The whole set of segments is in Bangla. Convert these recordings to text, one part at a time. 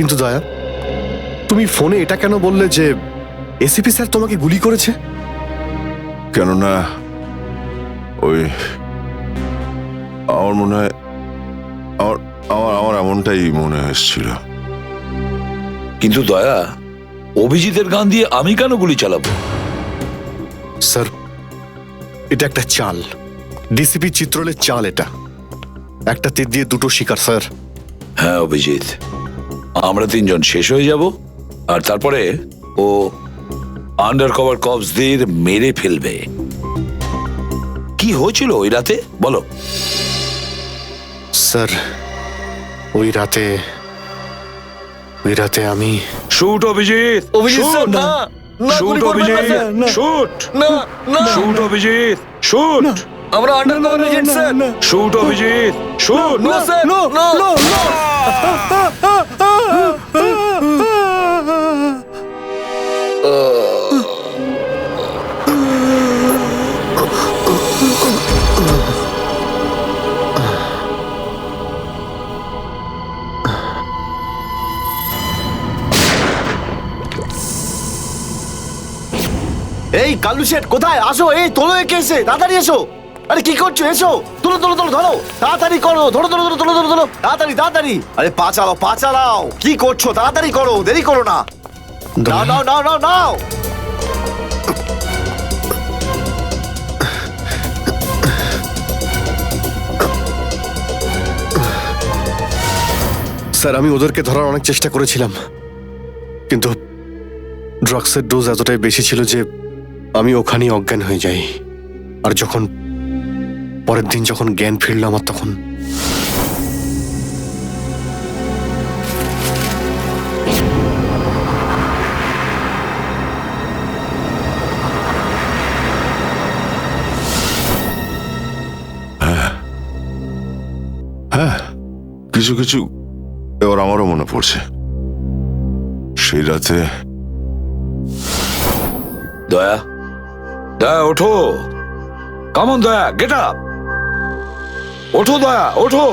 কিন্তু দয়া, তুমি ফোনে এটা কেন বললে যে এসিপি স্যার তোমাকে গুলি করেছে? কেননা ওই আমার মনে হয় আমার আমার আমার এমনটাই মনে এসেছিল। কিন্তু দয়া, অভিজিতের গান দিয়ে আমি কেন গুলি চালাবো? স্যার, এটা একটা চাল, ডিসিপি চিত্রলের চাল। এটা একটা তীর দিয়ে দুটো শিকার স্যার। হ্যাঁ অভিজিৎ, আমরা তিনজন শেষ হয়ে যাব আর তারপরে ও আন্ডার কভার কপসদের মেরে ফেলবে। কি হয়েছিল ওই রাতে বলো? স্যার, ওই রাতে আমি শুট অভিজিৎ, অভিজিৎ স্যার, না, না, শুট গুলি করবেন না, অভিজিৎ, স্যার, না। শুট, না, না, শুট অভিজিৎ, শুট, আমরা under cover agent sir. Shoot Abhijit, shoot. না স্যার, না, এই কালু শেঠ কোথায়? আসো, এই তোলো একে, এসে তাড়াতাড়ি এসো। আরে কি করছো? এসো, তুলো তুলো তুলো, ধরো তাড়াতাড়ি করো, ধরো ধরো ধরো, তুলো ধরো ধরো, তাড়াতাড়ি তাড়াতাড়ি। আরে পা চালাও, পা চালাও, কি করছো? তাড়াতাড়ি করো, দেরি করো না। নাও নাও নাও নাও নাও। স্যার, আমি ওদেরকে ধরার অনেক চেষ্টা করেছিলাম, কিন্তু ড্রাগসের ডোজ এতটাই বেশি ছিল যে আমি ওখানেই অজ্ঞান হয়ে যাই। আর যখন পরের দিন যখন জ্ঞান ফিরল আমার, তখন হ্যাঁ, কিছু কিছু এবার আমারও মনে পড়ছে। সেই রাতে দয়া, দয়া ওঠো, কামন দয়া, গেট আপ, ওঠো দয়া, ওঠো,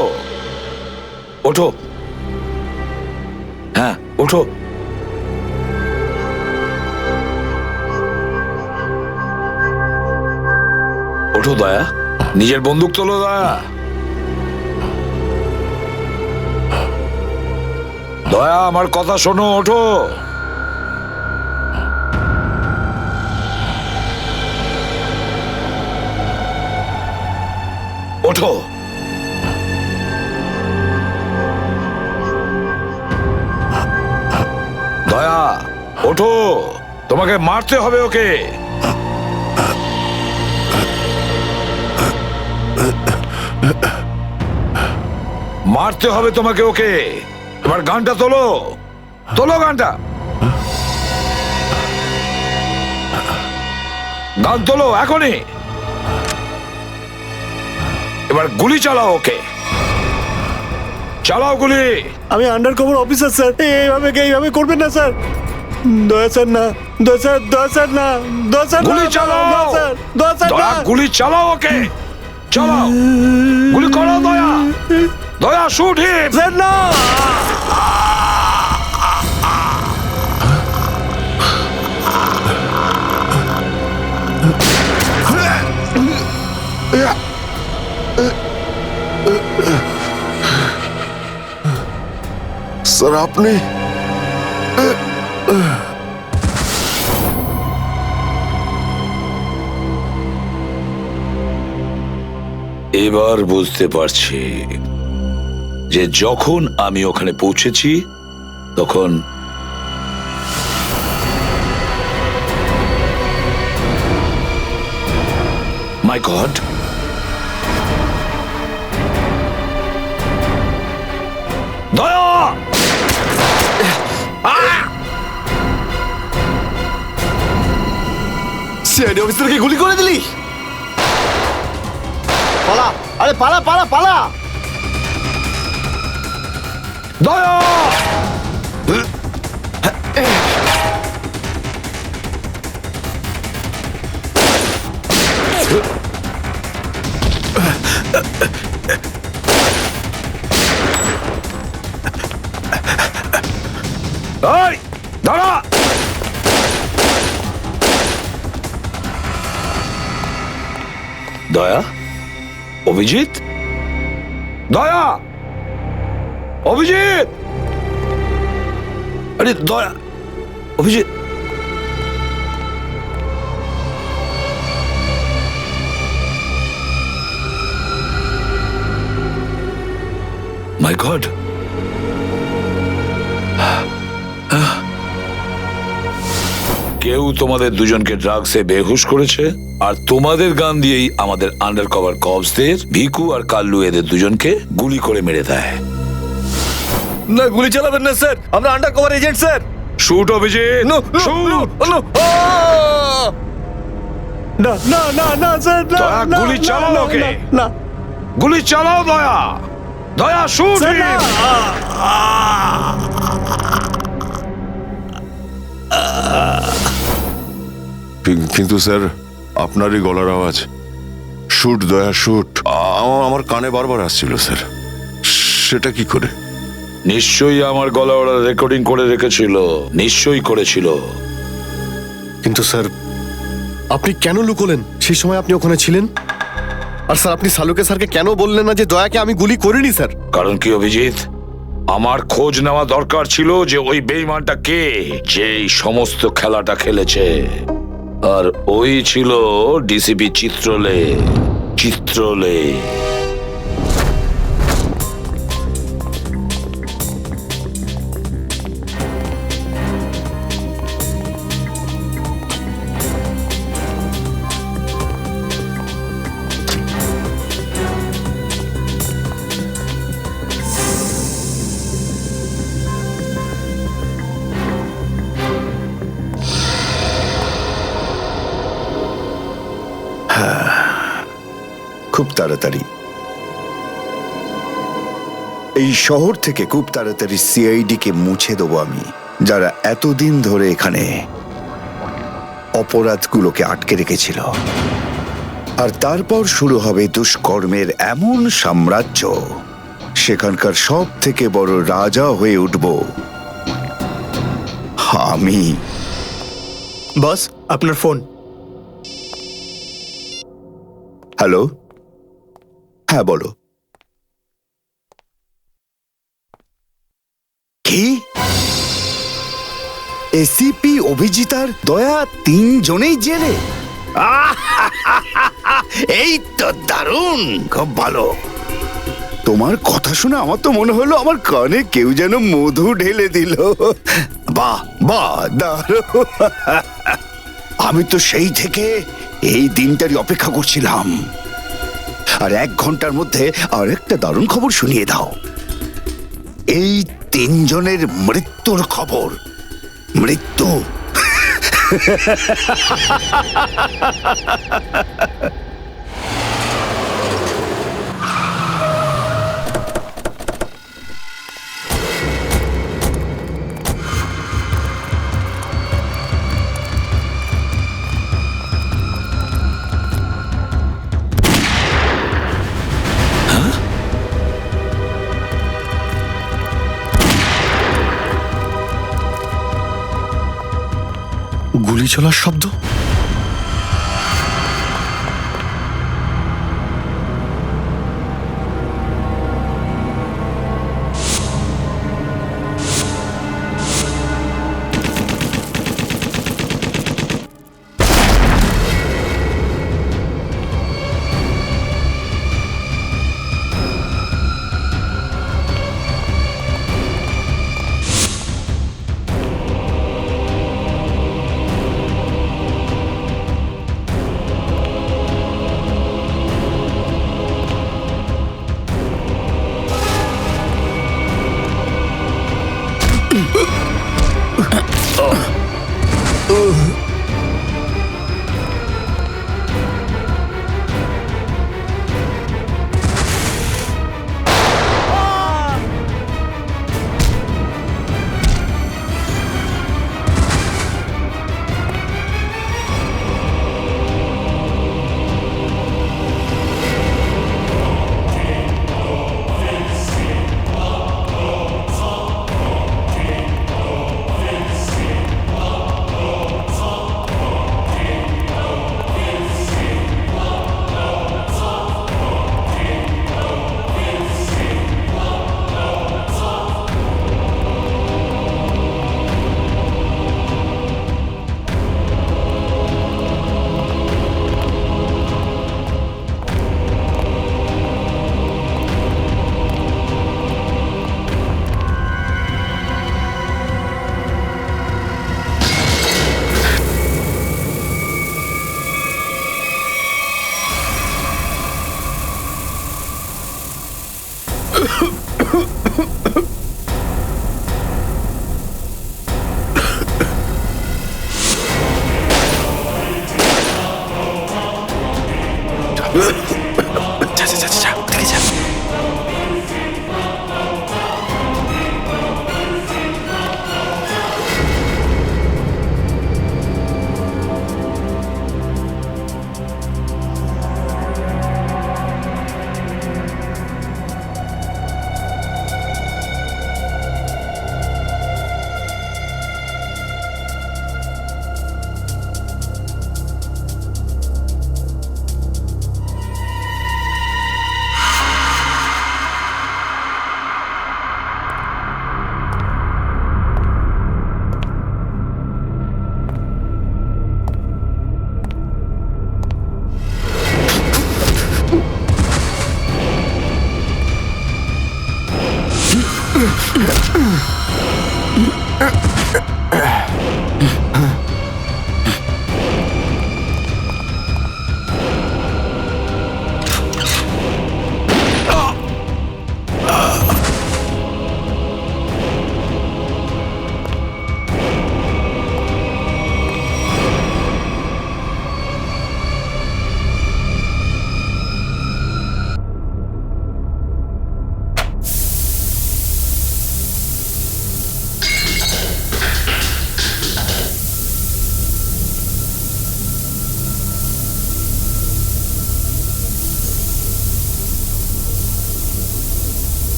ওঠো, হ্যাঁ ওঠো। ওঠো দয়া, নিজের বন্দুক তোলো দয়া। দয়া, আমার কথা শোনো, ওঠো। ওঠো। দয়া ওঠো, তোমাকে মারতে হবে ওকে। মারতে হবে তোমাকে ওকে। এবার গানটা তোলো, তোলো গানটা, গান তোলো এখনই। এবার গুলি চালাও ওকে, চালাও গুলি। আমি আন্ডার কভার অফিসার স্যার, এইভাবে করবেন না স্যার। দয়া স্যার, না, দয়া স্যার, দয়া স্যার, না, দয়া স্যার, গুলি না, চালাও, দয়া স্যার, দয়া স্যার, দয়া না। গুলি চালাও ওকে, চালাও গুলি করো দয়া, দয়া শুট হিট। স্যার, না। স্যার, আপনি এবার বুঝতে পারছি যে যখন আমি ওখানে পৌঁছেছি তখন মাই গড, দয়া, সিআইডি অফিসারকে গুলি করে দিলি? পালা, আরে পালা পালা পালা। দয়া, এই দাঁড়া! দয়া, অভিজিৎ, দয়া, অভিজিৎ, আরে দয়া, অভিজিৎ। মাই গড, কেউ তোমাদের দুজনকে ড্রাগসে বেহুশ করেছে, আর তোমাদের গান দিয়েই আমাদের আন্ডার কভার কপসদের ভিকু আর কাল্লু এদের দুজনকে গুলি করে মেরে দেয়। না, গুলি চালাবেন না স্যার, আমরা under cover agent sir. Shoot Abhijit, shoot! না না না না স্যার, না, দয়া, না, গুলি না, চালাও না, ওকে। না, গুলি চালাও দয়া, দয়া শুট! স্যার, না। কিন্তু স্যার, আপনারই গলার আওয়াজ, শুট দয়া শুট, আমার কানে বারবার আসছিল স্যার। সেটা কি করে? নিশ্চয়ই আমার গলা ওরা রেকর্ডিং করে রেখেছিল, নিশ্চয়ই করেছিল। কিন্তু স্যার, আপনি কেন লুকোলেন? সেই সময় আপনি ওখানে ছিলেন। আর স্যার, আপনি সালুকে স্যারকে কেন বললেন না যে দয়াকে আমি গুলি করিনি স্যার? কারণ কি অভিজিৎ, আমার খোঁজ নেওয়া দরকার ছিল যে ওই বেঈমানটা কে, যে এই সমস্ত খেলাটা খেলেছে। আর ওই ছিল ডিসিপি চিত্রলে। চিত্রলে খুব তাড়াতাড়ি এই শহর থেকে খুব তাড়াতাড়ি সিআইডি কে মুছে দেবো আমি, যারা এতদিন ধরে এখানে অপরাধগুলোকে আটকে রেখেছিল। আর তারপর শুরু হবে দুষ্কর্মের এমন সাম্রাজ্য, সেখানকার সব থেকে বড় রাজা হয়ে উঠব আমি। বস, আপনার ফোন। হ্যালো, হ্যাঁ বলো। কি? এসিপি অভিজিৎ আর দয়া তিনজনেই জেলে? এই তো দারুণ, খুব ভালো। তোমার কথা শুনে আমার তো মনে হলো আমার কানে কেউ যেন মধু ঢেলে দিল। বাহ বাহ, দারুণ। আমি তো সেই থেকে এই দিনটারই অপেক্ষা করছিলাম। আর 1 ঘন্টার মধ্যে আরেকটা দারুণ খবর শুনিয়ে দাও। এই তিনজনের মৃত্যুর খবর। মৃত্যু। গুলি চলার শব্দ।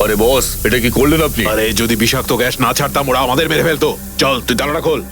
আরে বস, এটা কি করলেন আপনি? আরে যদি বিষাক্ত গ্যাস না ছাড়তাম ওরা আমাদের মেরে ফেলতো। চল তুই তালাটা খোল।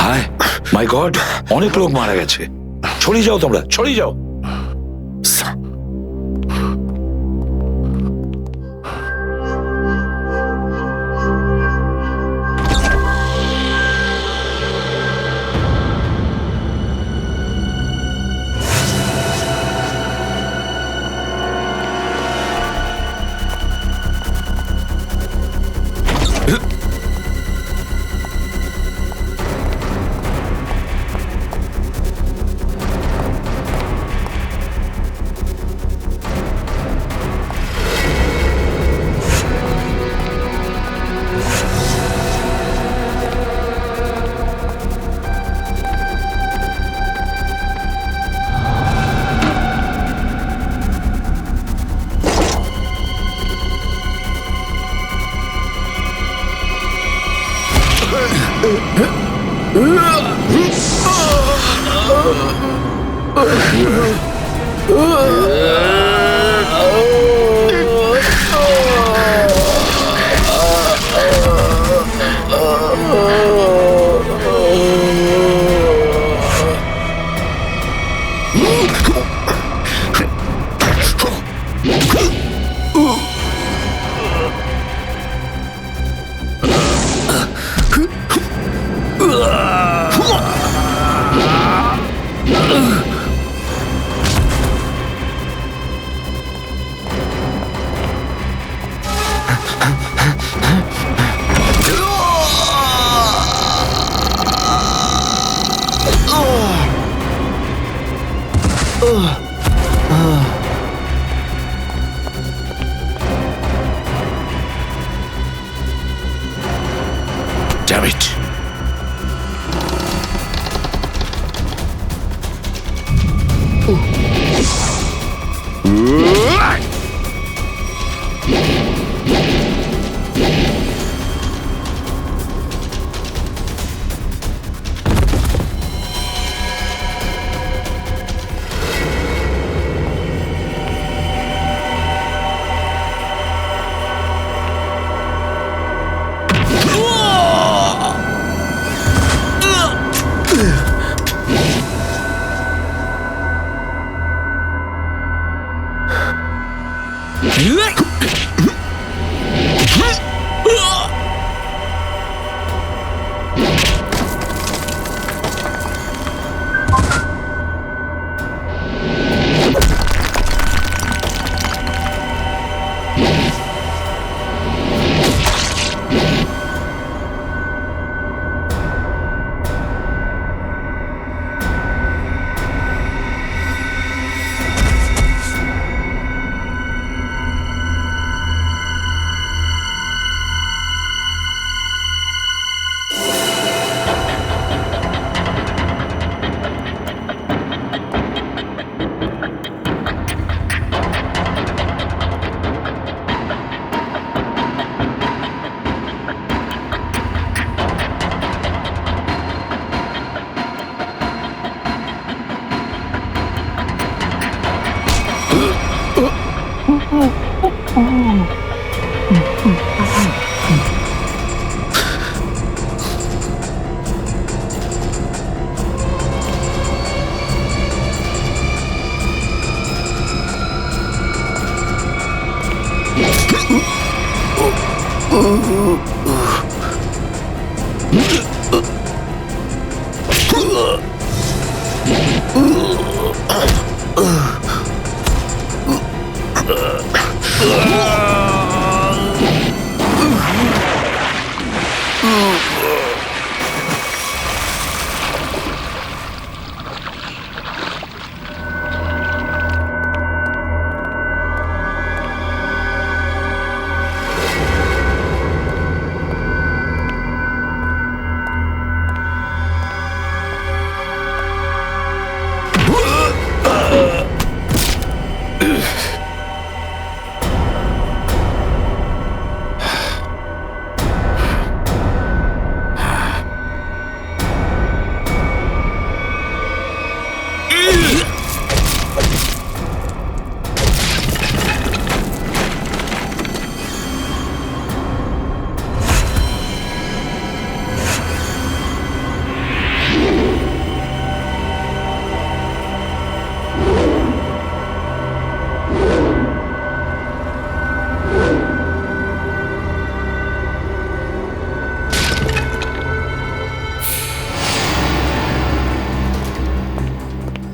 হায় মাই গড, অনেক লোক মারা গেছে। ছড়িয়ে যাও তোমরা, ছড়িয়ে যাও। Damn it.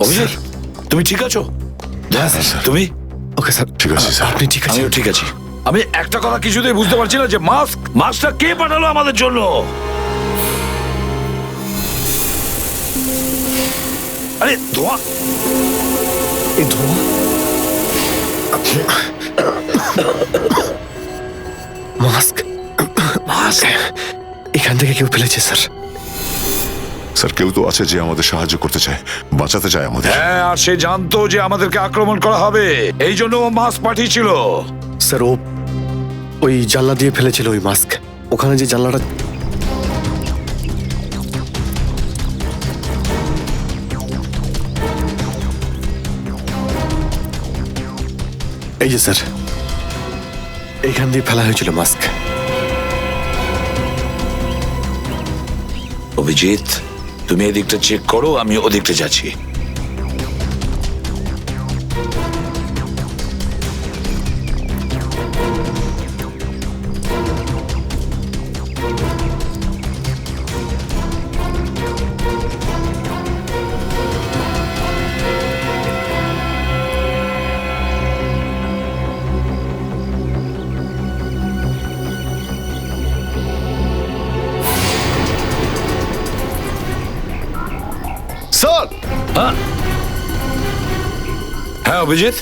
অভিজিৎ, তুমি ঠিক আছো? হ্যাঁ, স্যার। তুমি? ওকে স্যার, ঠিক আছে, স্যার। আপনি ঠিক আছেন? আমিও ঠিক আছি। আমি একটা কথা কিছুতেই বুঝতে পারছি না যে মাস্কটা কে পাঠালো আমাদের জন্য? আরে ধোঁয়া! এই ধোঁয়া, মাস্ক এখান থেকে কেউ ফেলেছে স্যার। স্যার, কেউ তো আছে যে আমাদের সাহায্য করতে চায়, বাঁচাতে চায় আমাদের। হ্যাঁ, আর সে জানতো যে আমাদেরকে আক্রমণ করা হবে, এই জন্য ও মাস্ক পাঠিয়েছিল। স্যার, ও ওই জানলা দিয়ে ফেলেছিল ওই মাস্ক। ওখানে যে জানলাটা, এই যে স্যার, এইখান দিয়ে ফেলা হয়েছিল মাস্ক। অভিজিৎ, তুমি এদিকটা চেক করো, আমি ওদিকটা যাচ্ছি। স্যার, হ্যাঁ অভিজিৎ,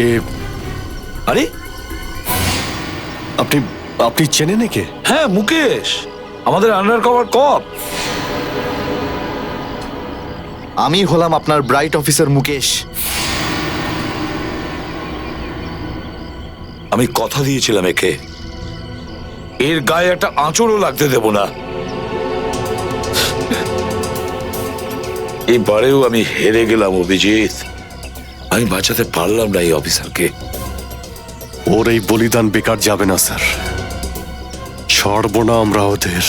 এ আরে আপনি আপনি চেনেন একে? হ্যাঁ, মুকেশ, আমাদের আন্ডার কভার কপ। আমি হলাম আপনার ব্রাইট অফিসার মুকেশ। আমি কথা দিয়েছিলাম একে, এর গায়ে একটা আঁচড়ও লাগতে দেব না। এবারেও আমি হেরে গেলাম অভিজিৎ। আমি বাঁচাতে পারলাম না এই অফিসারকে। ওর এই বলিদান বেকার যাবে না স্যার, ছাড়বো না আমরা ওদের।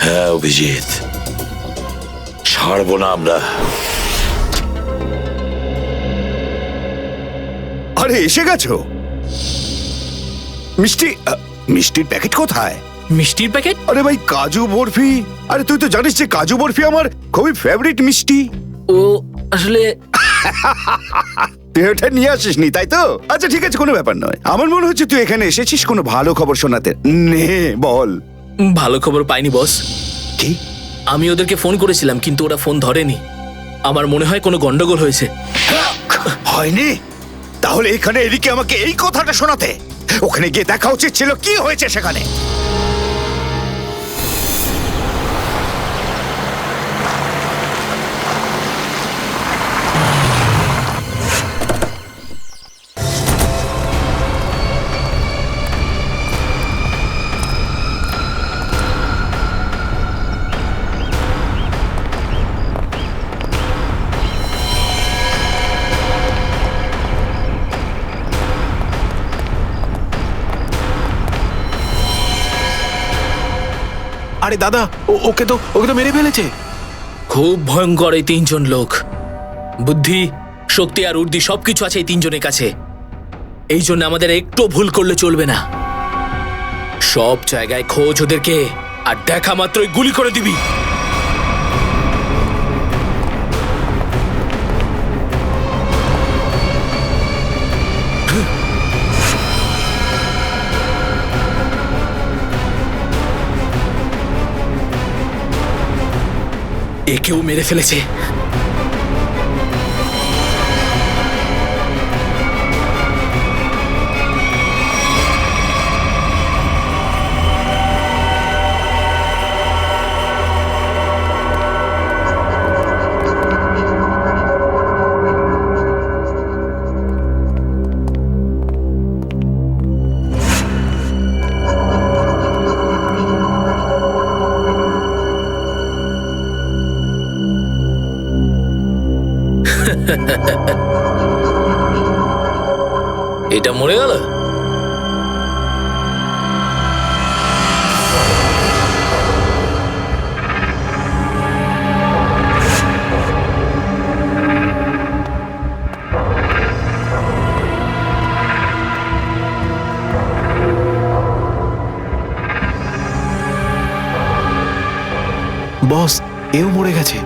হ্যাঁ অভিজিৎ, ছাড়বো না আমরা। আরে এসে গেছো? মিষ্টি মিষ্টির প্যাকেট কোথায়? মিষ্টির প্যাকেট? আরে ভাই কাজু বরফি। আরে তুই তো জানিস যে কাজু বরফি আমার খুবই ফেভারিট মিষ্টি। ও আসলে তুই ওটা নিয়ে আসিসনি তাই তো? আচ্ছা ঠিক আছে, কোনো ব্যাপার নয়। আমার মনে হচ্ছে তুই এখানে এসেছিস কোনো ভালো খবর শোনাতে। নে বল। ভালো খবর পাইনি বস। কি? আমি ওদেরকে ফোন করেছিলাম কিন্তু ওরা ফোন ধরেনি। আমার মনে হয় কোনো গন্ডগোল হয়েছে। হয়নি? তাহলে এখানে এদিকে আমাকে এই কথাটা শোনাতে? ওখানে গিয়ে দেখা উচিত ছিল কি হয়েছে সেখানে। আরে দাদা, ওকে তো মেরে ফেলেছে। খুব ভয়ঙ্কর এই তিনজন লোক। বুদ্ধি, শক্তি আর উর্দি সবকিছু আছে এই তিনজনের কাছে। এই জন্য আমাদের একটু ভুল করলে চলবে না। সব জায়গায় খোঁজ ওদেরকে, আর দেখা মাত্রই গুলি করে দিবি। একেও মেরে ফেলেছে। এটা মরে গেল। বস, এও মরে গেছে।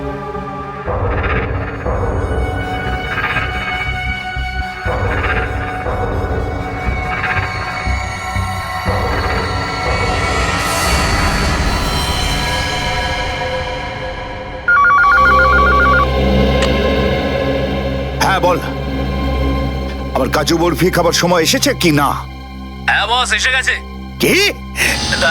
হ্যাঁ বল, আমার কাজু বরফি খাবার সময় এসেছে কি না? হ্যাঁ বস, এসে গেছে। কি?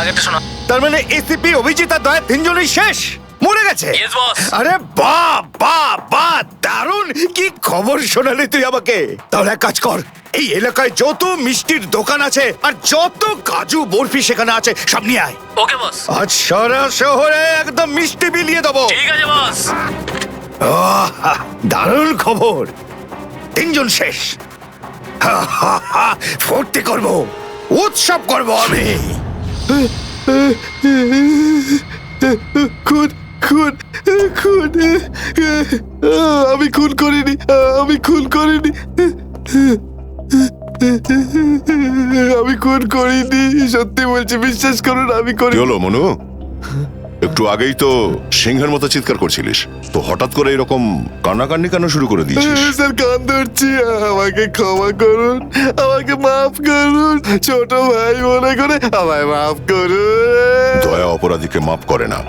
আগেটা শোনা। তার মানে এসিপি অভিজিৎ আর দয়া তিনজনই শেষ, মরে গেছে? Yes, boss. আরে বাহ বাহ বাহ, দারুণ! কি খবর শোনালি তুই আমাকে। তাহলে এক কাজ কর, এই এলাকায় যত মিষ্টির দোকান আছে আর যত কাজু বরফি সেখানে আছে সব নিয়ে আয়। ওকে বস। আজ সারা শহরে একদম মিষ্টি বিলিয়ে দেবো। ঠিক আছে বস। আহ, দারুণ খবর, তিনজন শেষ। ফুর্তি করব, উৎসব করব আমি। খুন খুন খুন আমি খুন করিনি, আমি খুন করিনি, আমি খুন করিনি, সত্যি বলছি, বিশ্বাস করুন আমি কি করি। হলো মনু? একটু আগেই তো সিংহের মতো চিৎকার করছিলিস, তো হঠাৎ করে এরকম কান্নাকান্নি কেন শুরু করে দিয়েছিস? স্যার কান ধরছি, আমাকে ক্ষমা করুন, আমাকে মাফ করুন, ছোট ভাই মনে করে আমায় মাফ করুন। দয়া অপরাধীকে মাফ করে না,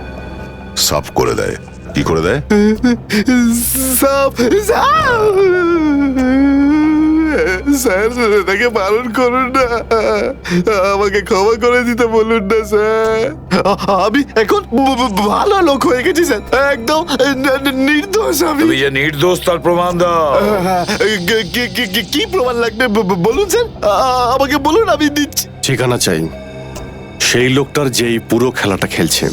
সাফ করে দেয়। কি করে দেয়? সাপ সাপ স্যার, এটাকে বারণ করুন না, আমাকে ক্ষমা করে দিতে বলুন না স্যার। আমি এখন ভালো লোক হয়ে গেছি স্যার, একদম নির্দোষ আমি। তুমি যে নির্দোষ তার প্রমাণ দাও। কি প্রমাণ লাগবে বলুন স্যার, আমাকে বলুন, আমি দিচ্ছি। ঠিকানা চাই সেই লোকটার যেই পুরো খেলাটা খেলছে।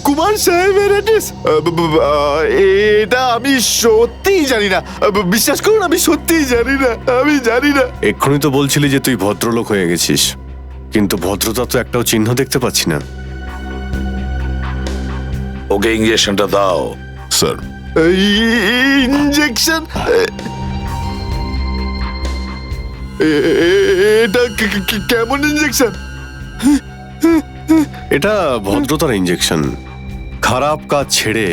কুমার সাহেবের অ্যাড্রেস? এটা আমি সত্যিই জানি না, বিশ্বাস করুন, আমি সত্যিই জানি না, আমি জানি না। এক্ষুনি তো বলছিলি যে তুই ভদ্রলোক হয়ে গেছিস, কিন্তু ভদ্রতা তো একটাও চিহ্ন দেখতে পাচ্ছি না। ওকে ইঞ্জেকশনটা দাও, স্যার। ইঞ্জেকশন? এটা কেমন ইঞ্জেকশন? এটা ভদ্রতার ইঞ্জেকশন। খারাপ কাজ ছেড়ে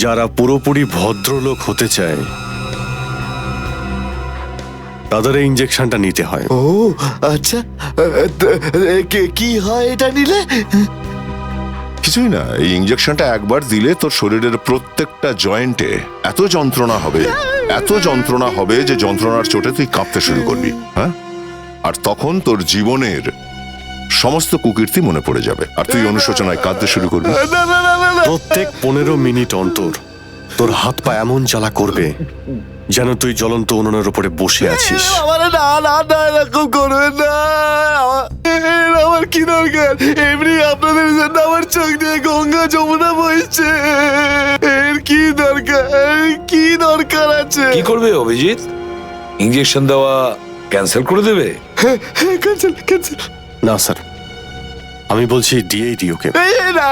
যারা পুরোপুরি ভদ্রলোক হতে চায় তাদের এই ইঞ্জেকশনটা নিতে হয়। ও আচ্ছা, কি হয় এটা নিলে? কিছুই না, এই ইঞ্জেকশনটা একবার দিলে তোর শরীরের প্রত্যেকটা জয়েন্টে এত যন্ত্রণা হবে যে যন্ত্রণার চোটে তুই কাঁপতে শুরু করবি। হ্যাঁ, আর তখন তোর জীবনের সমস্ত কুকীর্তি মনে পড়ে যাবে আর তুই অনুশোচনায় কাঁদতে শুরু করবি। প্রত্যেক 15 মিনিট অন্তর তোর হাত পা এমন জ্বালা করবে যেন তুই জ্বলন্ত উনুনের উপরে বসে আছিস। আমার না না না, এরকম করবেন না। আমার কি দরকার? এমনি আপনাদের জন্য আমার চোখ দিয়ে গঙ্গা যমুনা বইছে। এর কি দরকার আছে? কি করবে অভিজিৎ? ইঞ্জেকশন দেওয়া ক্যান্সেল করে দেবে? ক্যান্সেল। না স্যার, আমি বলছি দিয়েই দিই ওকে। না,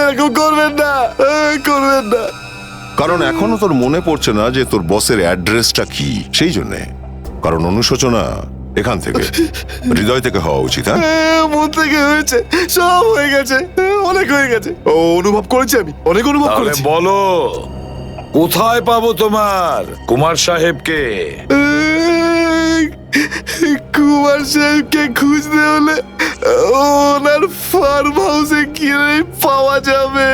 এরকম করবেন না। কারণ এখনো তোর মনে পড়ছে না যে তোর বসের অ্যাড্রেসটা কি, সেই জন্যে। কারণ অনুশোচনা এখান থেকে, হৃদয় থেকে হওয়া উচিত। হ্যাঁ, মন থেকে হয়েছে, সব হয়ে গেছে, অনেক হয়ে গেছে। অনুভব করেছি, আমি অনেক অনুভব তাহলে করেছি। বলো, কোথায় পাবো তোমার কুমার সাহেবকে? কুমার সাহেবকে খুঁজতে হলে ওনার ফার্ম হাউসে গিয়ে পাওয়া যাবে।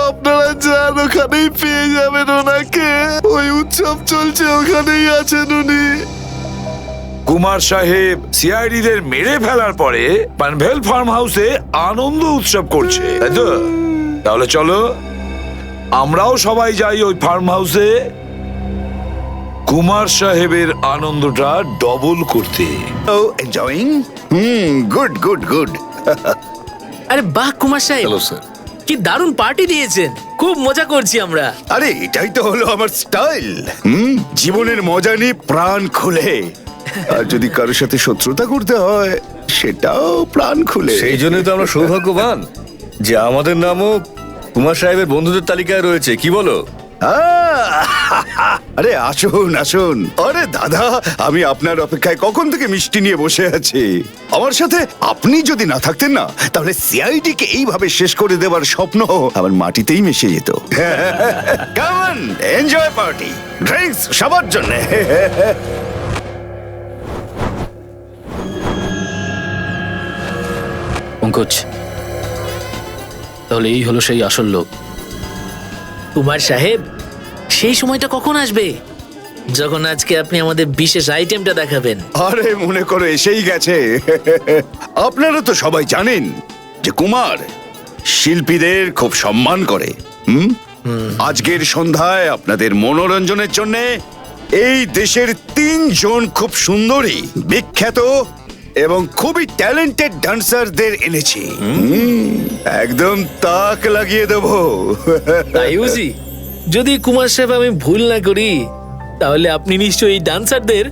আপনারা যান, ওখানেই পেয়ে যাবেন ওনাকে। ওই উৎসব চলছে, ওখানেই আছেন উনি। কুমার সাহেব সিআইডিদের মেরে ফেলার পরে পানভেল ফার্ম হাউসে আনন্দ উৎসব করছে, তাই তো? তাহলে চলো আমরাও সবাই যাই ওই ফার্ম হাউসে কুমার সাহেবের আনন্দটা ডবল করতে। এনজয়িং? গুড। আরে বাহ কুমার সাহেব, হ্যালো স্যার। কি দারুণ পার্টি দিয়েছেন, খুব মজা করছি আমরা। আরে এটাই তো হলো আমার স্টাইল। জীবনের মজা নিয়ে প্রাণ খুলে। আর যদি কারোর সাথে শত্রুতা করতে হয়, সেটাও প্রাণ খুলে। সেই জন্যই তো আমরা সৌভাগ্যবান যে আমাদের নামও কুমার সাহেবের বন্ধুদের তালিকায় রয়েছে, কি বলো? আরে আসুন। আরে দাদা, আমি আপনার অপেক্ষায় কখন থেকে মিষ্টি নিয়ে বসে আছি। আমার সাথে আপনি যদি না থাকতেন না, তাহলে সিআইডি কে এইভাবে শেষ করে দেবার স্বপ্ন আমার মাটিতেই মিশে যেত। Come on, enjoy party, drinks সবার জন্য। পঙ্কজ, তাহলে এই হলো সেই আসল লোক। কুমার সাহেব, সেই সময়টা কখন আসবে যখন আজকে আপনি আমাদের বিশেষ আইটেমটা দেখাবেন? আরে মনে করো এসেই গেছে। আপনারা তো সবাই জানেন যে কুমার শিল্পীদের খুব সম্মান করে। আজকের সন্ধ্যায় আপনাদের মনোরঞ্জনের জন্য এই দেশের 3 জন খুব সুন্দরী, বিখ্যাত এবং খুবই ট্যালেন্টেড ডান্সারদের এনেছি। একদম তাক লাগিয়ে দেবো। তাই বুঝি? যদি কুমার সাহেব আমি ভুল না করি, তাহলে আপনি নিশ্চয়ই এই ডান্সারদের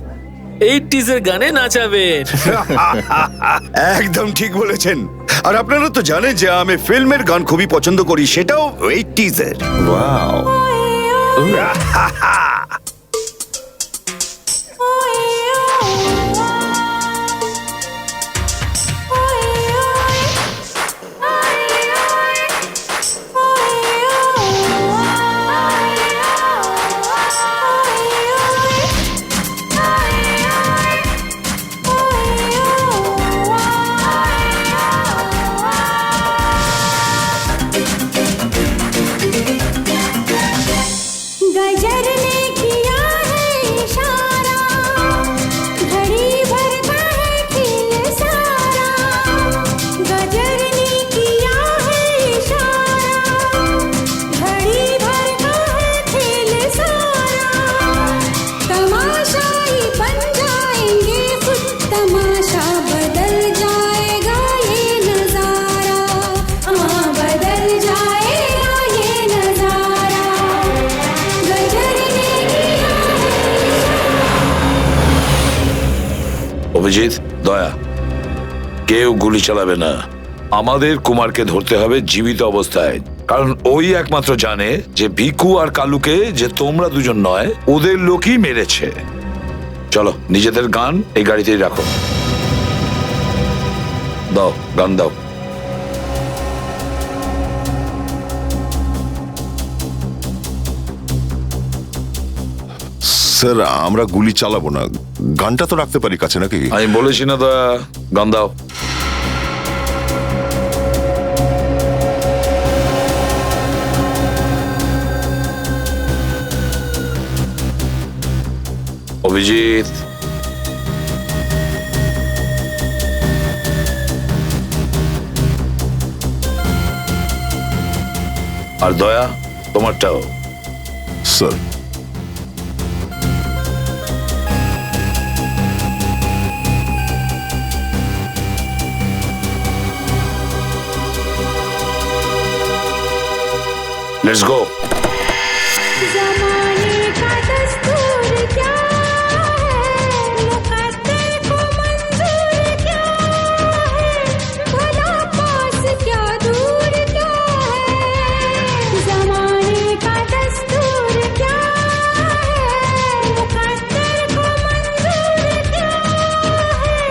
80s এর গানে নাচাবেন। একদম ঠিক বলেছেন। আর আপনারা তো জানেন যে আমি ফিল্মের গান খুবই পছন্দ করি, সেটাও 80s এর। गजर ने किया है इशारा, घड़ी भर का है खेल सारा। गजर ने किया है इशारा, घड़ी भर का है खेल सारा। तमाशाई बन जाएंगे खुद, तमाशा बदल जाएगा ये नजारा। हाँ, बदल जाएगा ये नजारा। অভিজিৎ, দয়া, কেউ গুলি চালাবে না। আমাদের কুমারকে ধরতে হবে জীবিত অবস্থায়, কারণ ওই একমাত্র জানে যে ভিকু আর কালুকে যে তোমরা দুজন নয়, ওদের লোকই মেরেছে। চলো, নিজেদের গান এই গাড়িতেই রাখো। দাও, গান দাও। স্যার, আমরা গুলি চালাবো না, গানটা তো রাখতে পারি কাছে নাকি? আমি বলেছি না দয়া, গান দাও। অভিজিৎ, আর দয়া, তোমারটাও। Sir, let's go. ज़माने का दस्तूर क्या है, मुकद्दर को मंजूर क्या है, भला पास क्या दूर क्या है। ज़माने का दस्तूर क्या है, मुकद्दर को मंजूर क्या है,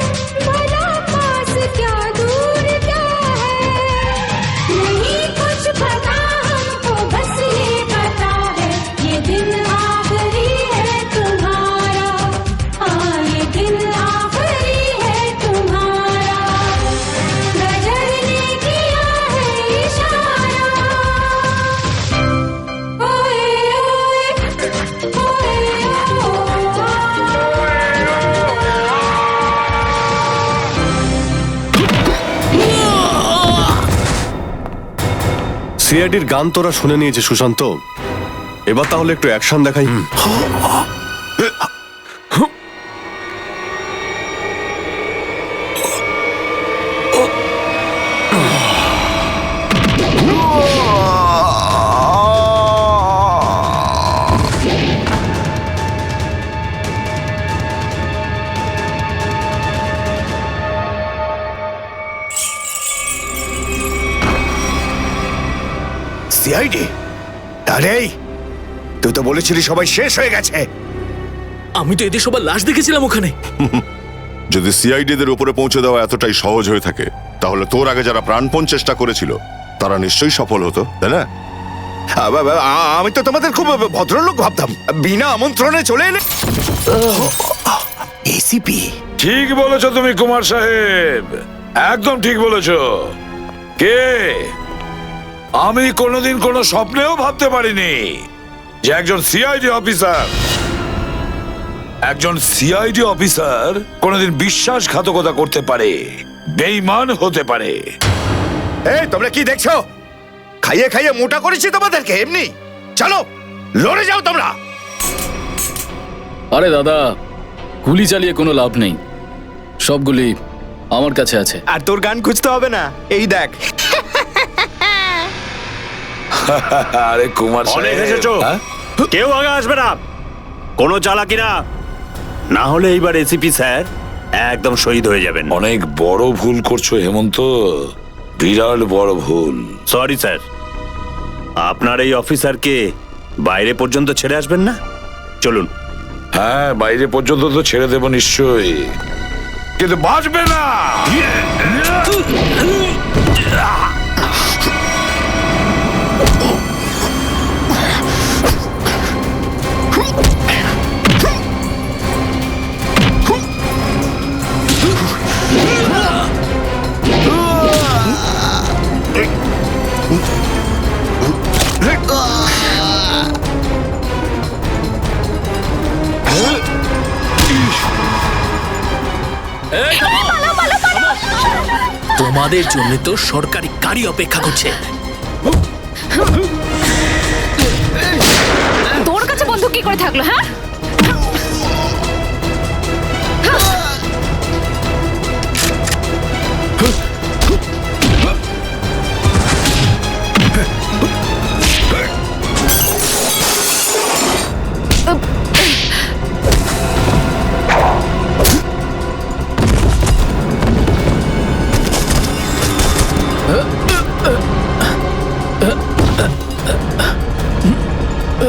भला पास क्या दूर क्या है। नहीं कुछ पता हमको, बस ये पता है ये दिन आखिरी है तुम्हारा। हाँ, ये दिन आखिरी है तुम्हारा। गजर ने किया है इशारा। ओए ओए সিআইডির গান তোরা শুনে নিয়েছে সুশান্ত, এবার তাহলে একটু অ্যাকশন দেখাই। সিআইডি? আরে তুই তো বলেছিলি সবাই শেষ হয়ে গেছে। আমি তো এদের সবার লাশ দেখেছিলাম ওখানে। যদি সিআইডিদের উপরে পৌঁছে দেওয়া এতটাই সহজ হয়ে থাকে, তাহলে তোর আগে যারা প্রাণপণ চেষ্টা করেছিল তারা নিশ্চয়ই সফল হতো, তাই না? আমি তো তোমাদের খুব ভদ্রলোক ভাবতাম, বিনা আমন্ত্রণে চলে এলে। এসিপি? ঠিক বলেছো তুমি কুমার সাহেব, একদম ঠিক বলেছো। কে? আমি কোনোদিন কোনো স্বপ্নেও ভাবতে পারিনি যে একজন সিআইডি অফিসার কোনোদিন বিশ্বাসঘাতকতা করতে পারে, বেঈমান হতে পারে। এই তোমরা কি দেখছো? খাইয়ে খাইয়ে মোটা করেছি তোমাদেরকে এমনি। চলো লড়ে যাও তোমরা। আরে দাদা, গুলি চালিয়ে কোনো লাভ নেই, সবগুলি আমার কাছে আছে। আর তোর গান খুঁজতে হবে না, এই দেখ। আরে কুমার অনেক সাহেব, এসেছো, হ্যাঁ? কেউ আগে আসবে না, কোনো চালাকি না, না হলে এইবার এসিপি স্যার একদম শহীদ হয়ে যাবেন। অনেক বড় ভুল করছো হেমন্ত, বিরাট বড় ভুল। সরি স্যার, আপনার এই অফিসারকে বাইরে পর্যন্ত ছেড়ে আসবেন না? চলুন। হ্যাঁ, বাইরে পর্যন্ত তো ছেড়ে দেবো নিশ্চয়ই, কিন্তু বাঁচবে না। তোমাদের জন্য তো সরকারি গাড়ি অপেক্ষা করছে। তোর কাছে বন্দুক কি করে থাকলো? হ্যাঁ, ওঠ!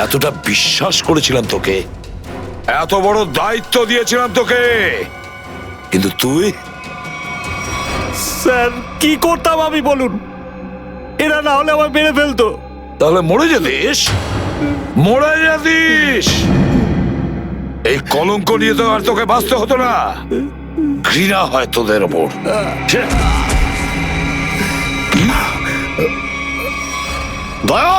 এতটা বিশ্বাস করেছিলাম তোকে, এত বড় দায়িত্ব দিয়েছিলাম তোকে, কিন্তু তুই স্যার কি করতাম আমি বলুন? এরা না হলে আমার মেরে ফেলতো। তাহলে মরে যেতিস, মরে যেতিস। এই কলঙ্ক নিয়ে তো আর তোকে বাঁচতে হতো না। ঘৃণা হয় তোদের ওপর। দয়া!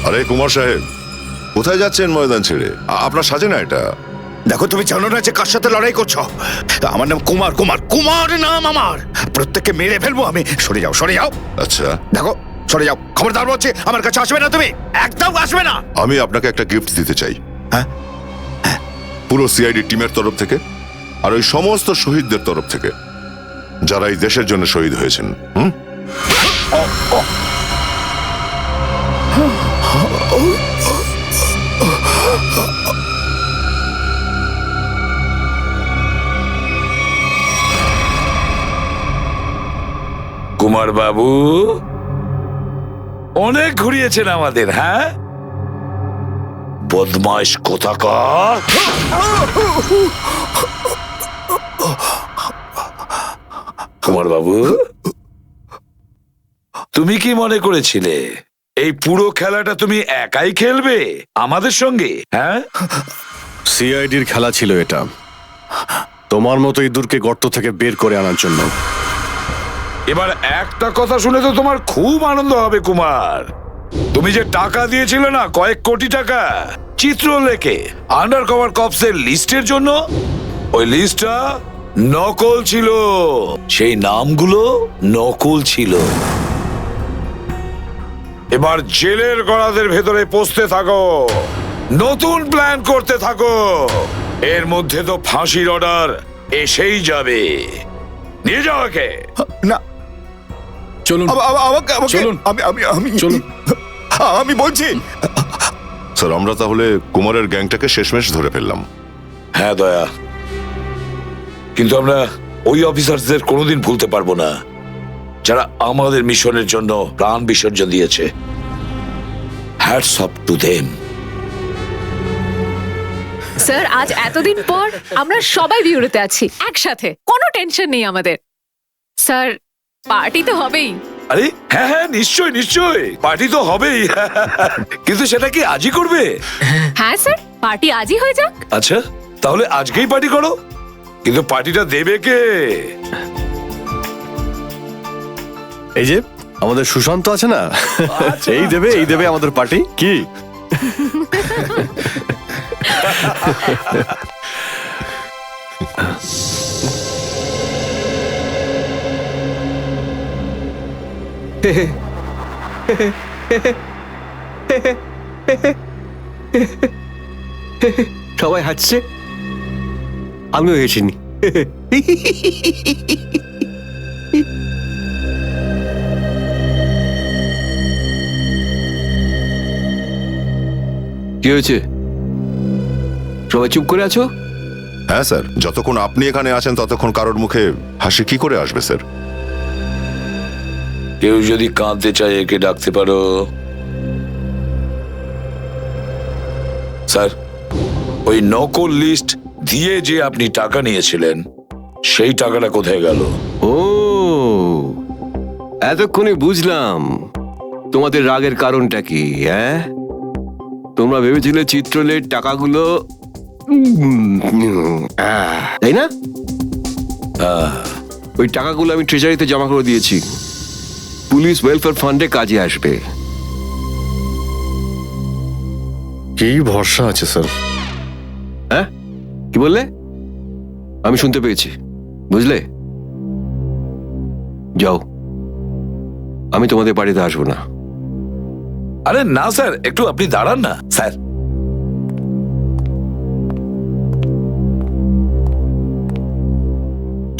আরে কুমার সাহেব, কোথায় যাচ্ছেন ময়দান ছেড়ে? আপনার সাজে না এটা। দেখো, তুমি জানো না যে কার সাথে লড়াই করছো? আমার নাম কুমার, কুমার, কুমার নাম আমার। প্রত্যেককে মেরে ফেলবো আমি। সরে যাও, সরে যাও। আচ্ছা, দেখো, সরে যাও। খবরদার বলছি, আমার কাছে আসবে না তুমি, একদম আসবে না। আমি আপনাকে একটা গিফট দিতে চাই। হ্যাঁ? পুরো সিআইডি টিমের তরফ থেকে আর ওই সমস্ত শহীদদের তরফ থেকে যারা এই দেশের জন্য শহীদ হয়েছেন। কুমার বাবু অনেক ঘুরিয়েছেন আমাদের, হ্যাঁ? বদমাইশ কোথাকার! কুমার বাবু, তুমি কি মনে করেছিলে এই পুরো খেলাটা তুমি একাই খেলবে আমাদের সঙ্গে? হ্যাঁ, সিআইডির খেলা ছিল এটা, তোমার মতো ইঁদুরকে গর্ত থেকে বের করে আনার জন্য। এবার একটা কথা শুনে তো তোমার খুব আনন্দ হবে কুমার। তুমি যে টাকা দিয়েছিলে না, কয়েক কোটি টাকা, চিত্রলেখে আন্ডার কভার কপসের লিস্টের জন্য, ওই লিস্টটা নকল ছিল। সেই নামগুলো নকল ছিল। এবার জেলের গড়াদের ভেতরে পৌঁছতে থাকো, নতুন প্ল্যান করতে থাকো। এর মধ্যে তো ফাঁসির অর্ডার এসেই যাবে। নিয়ে যাও একে। না, চলুন আমাকে চলুন। আমি চলুন। আমি বলছি। স্যার, আমরা তাহলে কুমারের গ্যাংটাকে শেষমেশ ধরে ফেললাম। হ্যাঁ দয়া, কিন্তু আমরা ওই অফিসারদের কোনোদিন ভুলতে পারবো না যারা আমাদের মিশনের জন্য প্রাণ বিসর্জন দিয়েছে। Hats off to them. Sir, আজ এতদিন পর আমরা সবাই বিউরোতে আছি একসাথে, কোনো টেনশন নেই আমাদের। স্যার, পার্টি তো হবেই। আরে হ্যাঁ হ্যাঁ, নিশ্চয় নিশ্চয়, পার্টি তো হবেই। কিন্তু সেটা কি আজই করবে? হ্যাঁ স্যার, পার্টি আজই হয়ে যাক। আচ্ছা, তাহলে আজকেই পার্টি করো। কিন্তু পার্টিটা দেবে কে? এই যে আমাদের সুশান্ত আছে না, এই দেবে আমাদের পার্টি। কি সবাই হাসছে, আমিও হেসিনি। কি হয়েছে? সবাই চুপ করে আছো? হ্যাঁ স্যার, যতক্ষণ আপনি এখানে আছেন ততক্ষণ কারোর মুখে হাসি কি করে আসবে স্যার? কেউ যদি কাঁদতে চায় একে ডাকতে পারো। স্যার, ওই নকল লিস্ট দিয়ে যে আপনি টাকা নিয়েছিলেন সেই টাকাটা কোথায় গেল? ও, এতক্ষণে বুঝলাম তোমাদের রাগের কারণটা কি। হ্যাঁ, তোমরা ভেবেছিলে চিত্রলের টাকাগুলো তাই না? ওই টাকাগুলো আমি ট্রেজারিতে জমা করে দিয়েছি, পুলিশ ওয়েলফেয়ার ফান্ডে কাজে আসবে। কি ভরসা আছে স্যার? হ্যাঁ, কি বললে? আমি শুনতে পেয়েছি, বুঝলে? যাও, আমি তোমাদের বাড়িতে আসবো না। আরে না স্যার, একটু আপনি দাঁড়ান না স্যার।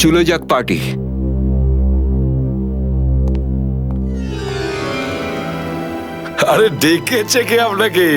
চলে যাক পার্টি। আরে ডেকেছে কে আপনাকে?